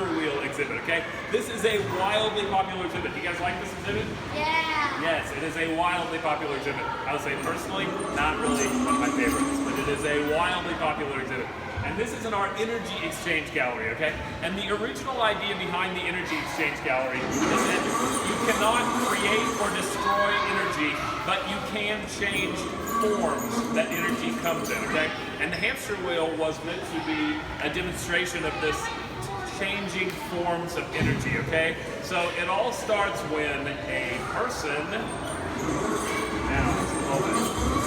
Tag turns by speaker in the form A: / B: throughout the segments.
A: Hamster Wheel exhibit, okay? This is a wildly popular exhibit. Do you guys like this exhibit?
B: Yeah.
A: Yes, it is a wildly popular exhibit. I would say personally, not really one of my favorites, but it is a wildly popular exhibit. And this is in our energy exchange gallery, okay? And the original idea behind the energy exchange gallery is that you cannot create or destroy energy, but you can change forms that energy comes in, okay? And the hamster wheel was meant to be a demonstration of this changing forms of energy, okay? So it all starts when a person, now,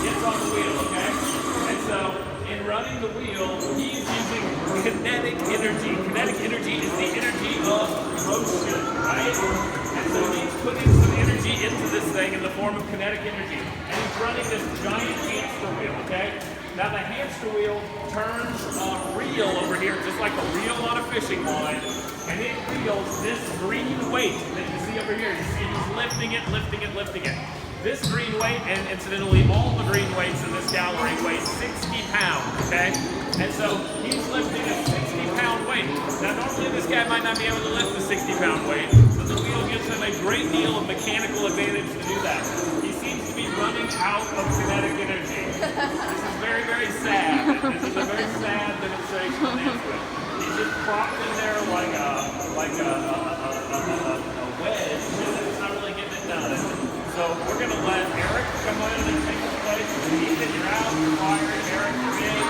A: gets on the wheel, okay? And so, in running the wheel, he's using kinetic energy. Kinetic energy is the energy of motion, right? And so he's putting some energy into this thing in the form of kinetic energy. And he's running this giant hamster wheel, okay? Now the hamster wheel turns a reel over here, just like a reel on a fishing line, and it reels this green weight that you see over here. You see he's lifting it, lifting it, lifting it. This green weight, and incidentally, all the green weights in this gallery weigh 60 pounds, okay? And so he's lifting a 60-pound weight. Now, normally this guy might not be able to lift a 60-pound weight, but the wheel gives him a great deal of mechanical advantage to do that. He seems to be running out of kinetic energy. This is very, very sad. This is a very sad demonstration of the wheel. He's just propped in there like a wedge, and it's not really getting it done. So we're going to let Eric come in and take his place. Ethan, you're out. Fire, Eric, you're in.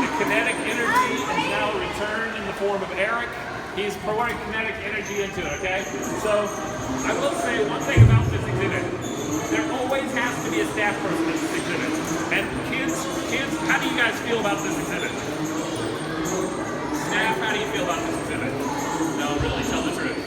A: The kinetic energy is now returned in the form of Eric. He's pouring kinetic energy into it, okay? So I will say one thing about this exhibit. There always has to be a staff person at this exhibit. And kids, how do you guys feel about this exhibit? Staff, how do you feel about this exhibit? No, really, tell the truth.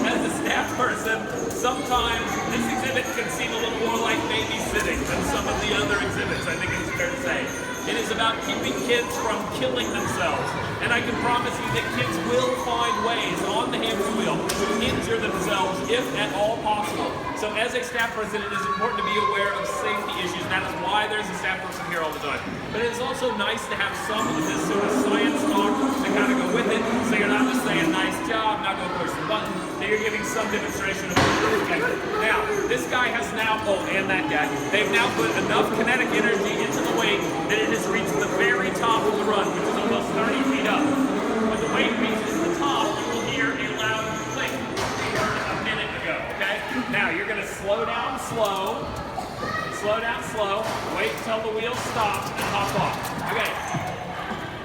A: As a staff person, sometimes this exhibit can seem a little more like babysitting than some of the other exhibits, I think it's fair to say. It is about keeping kids from killing themselves. And I can promise you that kids will find ways on the hamster wheel to injure themselves if at all possible. So as a staff person, it is important to be aware of safety issues. And that is why there's a staff person here all the time. But it is also nice to have some of this sort of science talk to kind of go with it. So you're not just saying nice job, not go push the button. That you're giving some demonstration of what you're doing. Now, this guy has now, and that guy, they've now put enough kinetic energy into the weight that it has reached the very top of the run, which is almost 30 feet up. When the weight reaches the top, you will hear a loud click a minute ago, okay? Now, you're going to slow down slow, wait until the wheel stops, and hop off. Okay.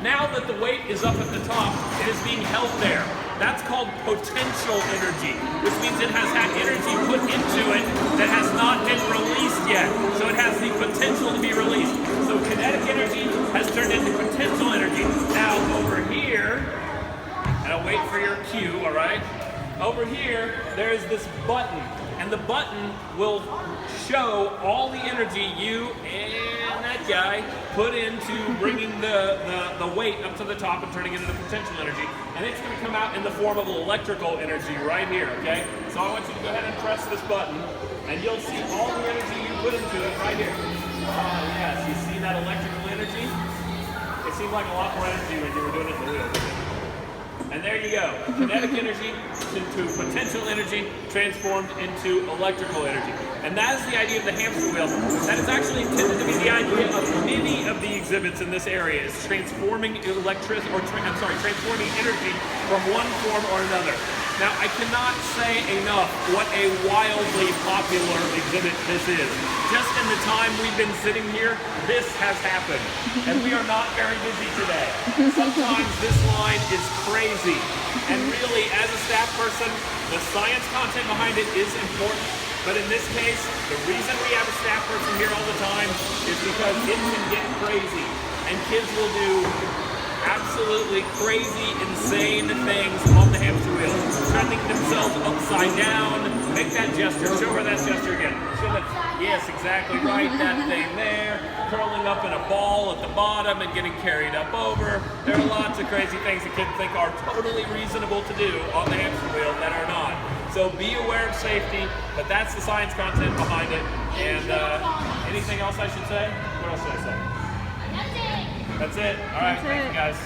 A: Now that the weight is up at the top, it is being held there. That's called potential energy, which means it has had energy put into it that has not been released yet. So it has the potential to be released. So kinetic energy has turned into potential energy. Now over here, and I'll wait for your cue, all right? Over here, there's this button, and the button will show all the energy you and that guy put into bringing the weight up to the top and turning it into potential energy. And it's going to come out in the form of electrical energy right here, okay? So I want you to go ahead and press this button, and you'll see all the energy you put into it right here. Yes, you see that electrical energy? It seemed like a lot more energy when you were doing it in the wheel, didn't it? And there you go. Kinetic energy into potential energy transformed into electrical energy. And that is the idea of the hamster wheel. That is actually intended to be the idea of many of the exhibits in this area, is transforming transforming energy from one form or another. Now, I cannot say enough what a wildly popular exhibit this is. Just in the time we've been sitting here, this has happened. And we are not very busy today. Sometimes this line is crazy. And really, as a staff person, the science content behind it is important. But in this case, the reason we have a staff person here all the time is because it can get crazy. And kids will do absolutely crazy, insane things on the hamster wheel. Turning themselves upside down. Make that gesture. Show her that gesture again. Show that. Yes, exactly right. That thing there. Curling up in a ball at the bottom and getting carried up over. There are lots of crazy things that kids think are totally reasonable to do on the hamster wheel that are not. So be aware of safety, but that's the science content behind it. And anything else I should say? What else should I say? That's it. All right. Thank you, guys.